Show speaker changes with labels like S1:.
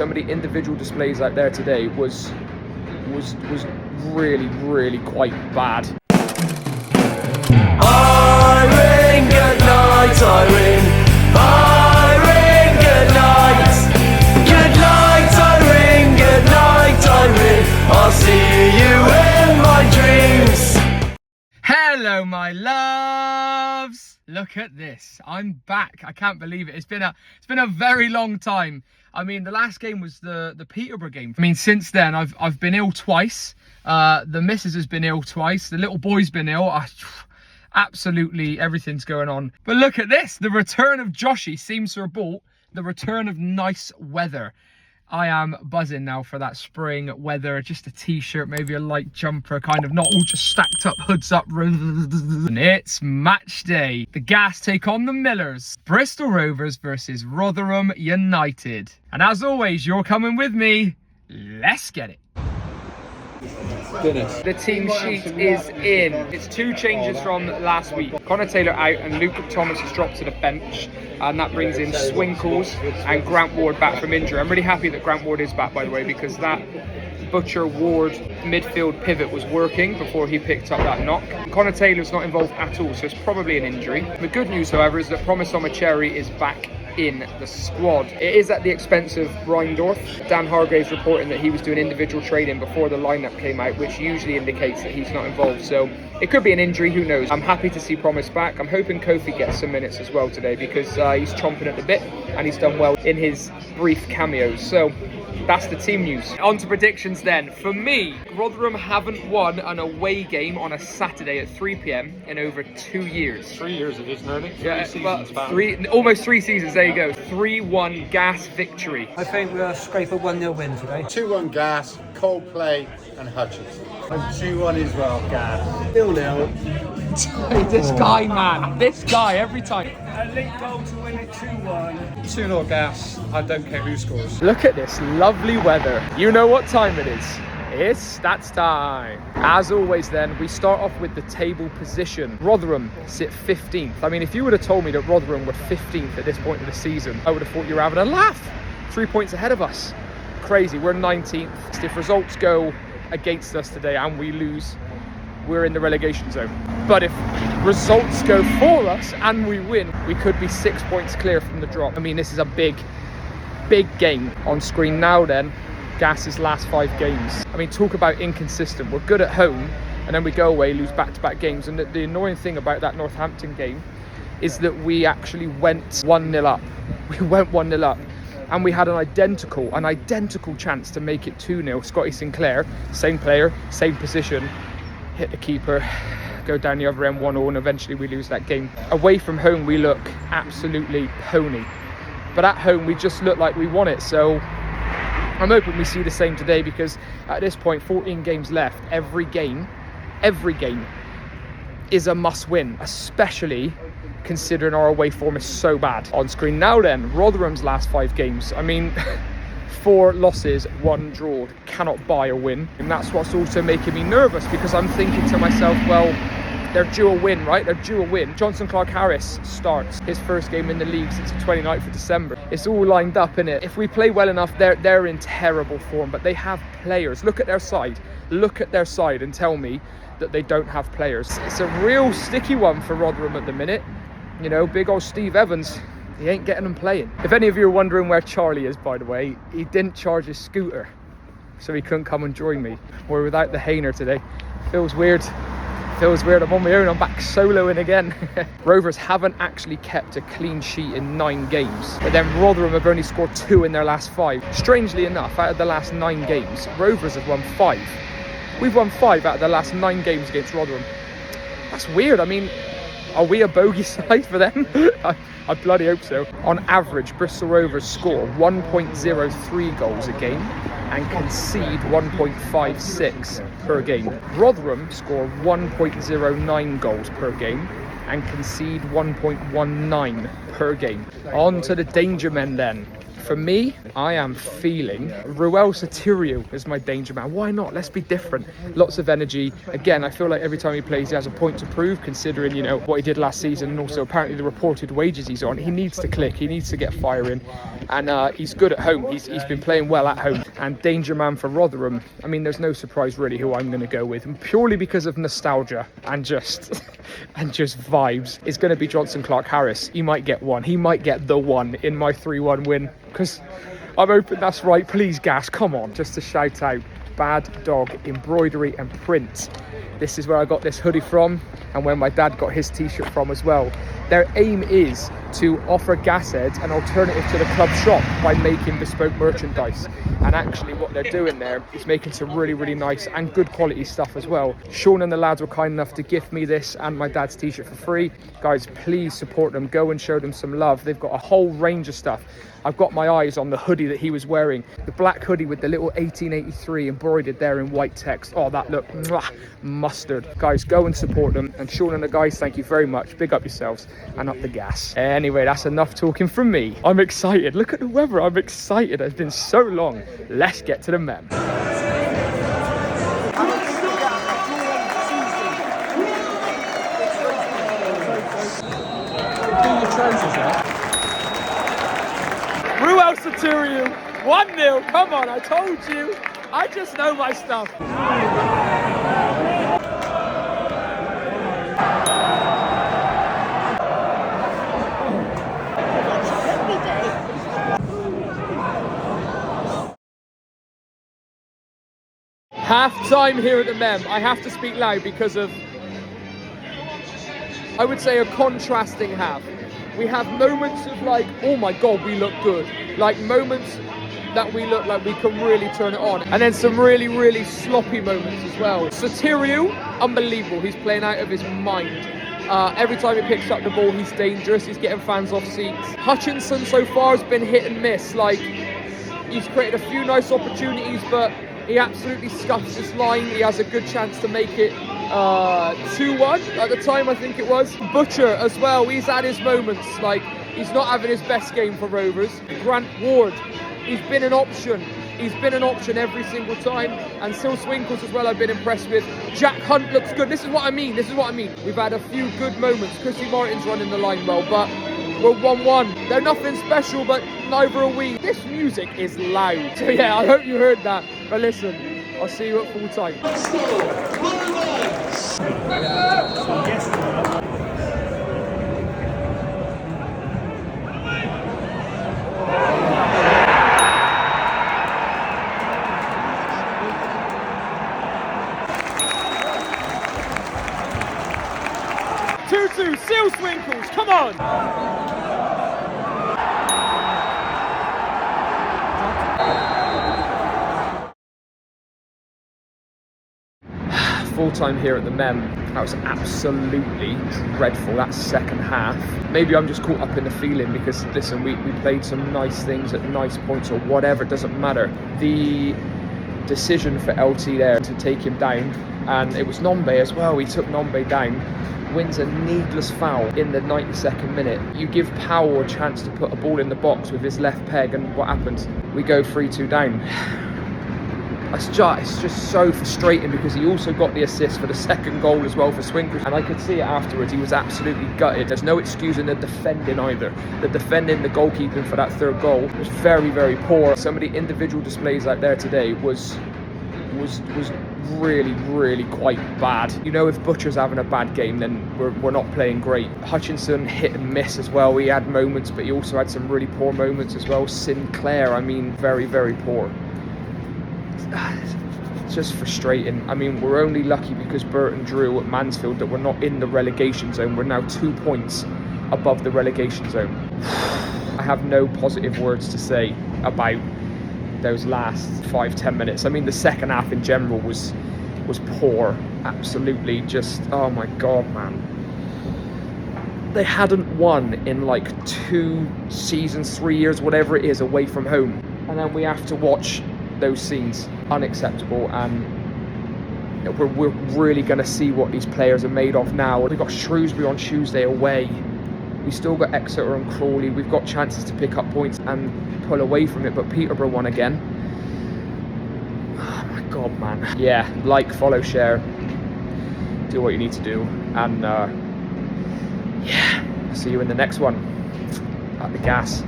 S1: some of the individual displays out there today was really quite bad.
S2: Irene, good night, Irene. Irene, good night. Good night, Irene. Good night, Irene. I'll see you in my dreams.
S1: Hello, my loves. Look at this. I'm back. I can't believe it. It's been a very long time. I mean, the last game was the Peterborough game. I mean, since then I've been ill twice. The missus has been ill twice. The little boy's been ill. Absolutely everything's going on. But look at this. The return of Joshy seems to have brought the return of nice weather. I am buzzing now for that spring weather. Just a t-shirt, maybe a light jumper, kind of not all just stacked up, hoods up. And it's match day. The Gas take on the Millers. Bristol Rovers versus Rotherham United. And as always, you're coming with me. Let's get it.
S3: Goodness.
S1: The team sheet is in. It's two changes from last week. Connor Taylor out and Luke Thomas has dropped to the bench, and that brings in Swinkles and Grant Ward back from injury. I'm really happy that Grant Ward is back, by the way, because that Butcher Ward midfield pivot was working before he picked up that knock. Connor Taylor's not involved at all, so it's probably an injury. The good news, however, is that Promise Cherry is back in the squad. It is at the expense of Reindorf. Dan Hargraves reporting that he was doing individual training before the lineup came out, which usually indicates that he's not involved, so it could be an injury, who knows. I'm happy to see Promise back. I'm hoping Kofi gets some minutes as well today, because he's chomping at the bit and he's done well in his brief cameos. So that's the team news. On to predictions then. For me, Rotherham haven't won an away game on a Saturday at 3 p.m. in over 2 years.
S3: 3 years it is nearly.
S1: Yeah,
S3: Seasons,
S1: almost 3 seasons. There you go. 3-1 Gas victory.
S4: I think we'll scrape a 1-0 win today.
S5: 2-1 Gas, Coldplay and Hutchins.
S4: 2-1 as well, Gas. 0-0.
S1: This guy, man. This guy, every time.
S4: A late goal to win it 2-1.
S3: 2-0 Gas. I don't care who scores.
S1: Look at this lovely weather. You know what time it is. It's stats time. As always then, we start off with the table position. Rotherham sit 15th. I mean, if you would have told me that Rotherham were 15th at this point of the season, I would have thought you were having a laugh. 3 points ahead of us. Crazy, we're 19th. If results go against us today and we lose, we're in the relegation zone. But if results go for us and we win, we could be 6 points clear from the drop. I mean, this is a big game. On screen now then, Gas's last 5 games. I mean, talk about inconsistent. We're good at home and then we go away, lose back-to-back games. And the annoying thing about that Northampton game is that we actually went 1-0 up. We went 1-0 up. And we had an identical chance to make it 2-0. Scotty Sinclair, same player, same position, hit the keeper, go down the other end 1-0, and eventually we lose that game. Away from home, we look absolutely pony. But at home, we just look like we won it. So I'm hoping we see the same today, because at this point, 14 games left, every game is a must-win, especially considering our away form is so bad. On screen now then, Rotherham's last 5 games. I mean, 4 losses, 1 draw. Cannot buy a win. And that's what's also making me nervous, because I'm thinking to myself, well, they're due a win, right? They're due a win. Johnson Clark-Harris starts his first game in the league since the 29th of December. It's all lined up, innit? If we play well enough, they're in terrible form, but they have players. Look at their side. Look at their side and tell me that they don't have players. It's a real sticky one for Rotherham at the minute. You know, big old Steve Evans, he ain't getting them playing. If any of you are wondering where Charlie is, by the way, he didn't charge his scooter, so he couldn't come and join me. We're without the Hainer today. Feels weird. I'm on my own. I'm back soloing again. Rovers haven't actually kept a clean sheet in 9 games, but then Rotherham have only scored 2 in their last 5. Strangely enough, out of the last 9 games, Rovers have won 5. We've won 5 out of the last 9 games against Rotherham. That's weird. I mean, are we a bogey side for them? I bloody hope so. On average, Bristol Rovers score 1.03 goals a game and concede 1.56 per game. Rotherham score 1.09 goals per game and concede 1.19 per game. On to the danger men then. For me, I am feeling Ruel Sotirio is my danger man. Why not? Let's be different. Lots of energy. Again, I feel like every time he plays, he has a point to prove, considering, you know, what he did last season and also apparently the reported wages he's on. He needs to click. He needs to get firing. And he's good at home. He's been playing well at home. And danger man for Rotherham. I mean, there's no surprise really who I'm going to go with. And purely because of nostalgia and just and just vibes, it's going to be Johnson Clark-Harris. He might get one. He might get the one in my 3-1 win. Because I'm hoping that's right. Please, Gas, come on. Just to shout out, Bad Dog Embroidery and Print. This is where I got this hoodie from and where my dad got his t-shirt from as well. Their aim is to offer Gasheads an alternative to the club shop by making bespoke merchandise. And actually what they're doing there is making some really, really nice and good quality stuff as well. Sean and the lads were kind enough to gift me this and my dad's t-shirt for free. Guys, please support them. Go and show them some love. They've got a whole range of stuff. I've got my eyes on the hoodie that he was wearing. The black hoodie with the little 1883 embroidered there in white text. Oh, that looked mustard. Guys, go and support them. And Sean and the guys, thank you very much. Big up yourselves and up the gas. Anyway, that's enough talking from me. I'm excited. Look at the weather. I'm excited. It's been so long. Let's get to the mem. Ruel Sotirio, 1-0. Come on, I told you. I just know my stuff. Half time here at the Mem. I have to speak loud because of, I would say, a contrasting half. We have moments of like, oh my God, we look good. Like moments that we look like we can really turn it on. And then some really, really sloppy moments as well. Sotirio, unbelievable. He's playing out of his mind. Every time he picks up the ball, he's dangerous. He's getting fans off seats. Hutchinson so far has been hit and miss. Like, he's created a few nice opportunities, but he absolutely scuffs this line. He has a good chance to make it 2-1 at the time, I think it was. Butcher as well, he's had his moments. Like, he's not having his best game for Rovers. Grant Ward, he's been an option. He's been an option every single time. And Sil Swinkles as well, I've been impressed with. Jack Hunt looks good. This is what I mean. We've had a few good moments. Chrissy Martin's running the line well, but we're 1-1. They're nothing special, but neither are we. This music is loud. So yeah, I hope you heard that. But listen, I'll see you at full time. Sil Swinkles, come on! Full time here at the Mem. That was absolutely dreadful, that second half. Maybe I'm just caught up in the feeling because, listen, we played some nice things at nice points or whatever, it doesn't matter. The decision for LT there to take him down, and it was Nombe as well, he took Nombe down, wins a needless foul in the 92nd minute. You give Powell a chance to put a ball in the box with his left peg, and what happens? We go 3-2 down. It's just so frustrating because he also got the assist for the second goal as well for Swinkles, and I could see it afterwards. He was absolutely gutted. There's no excusing the defending either. The defending, the goalkeeping for that third goal was very, very poor. Some of the individual displays out there today was really, really quite bad. You know, if Butcher's having a bad game, then we're not playing great. Hutchinson hit and miss as well. He had moments, but he also had some really poor moments as well. Sinclair, I mean, very, very poor. It's just frustrating. I mean, we're only lucky because Burton drew at Mansfield that we're not in the relegation zone. We're now 2 points above the relegation zone. I have no positive words to say about those last 5-10 minutes. I mean, the second half in general was poor. Absolutely just, oh my God, man. They hadn't won in like 2 seasons, 3 years, whatever it is, away from home. And then we have to watch those scenes. Unacceptable. And we're really going to see what these players are made of now. We've got Shrewsbury on Tuesday away. We still got Exeter and Crawley. We've got chances to pick up points and pull away from it, but Peterborough won again. Oh my God, man. Yeah, like, follow, share, do what you need to do, and yeah, see you in the next one at the Gas.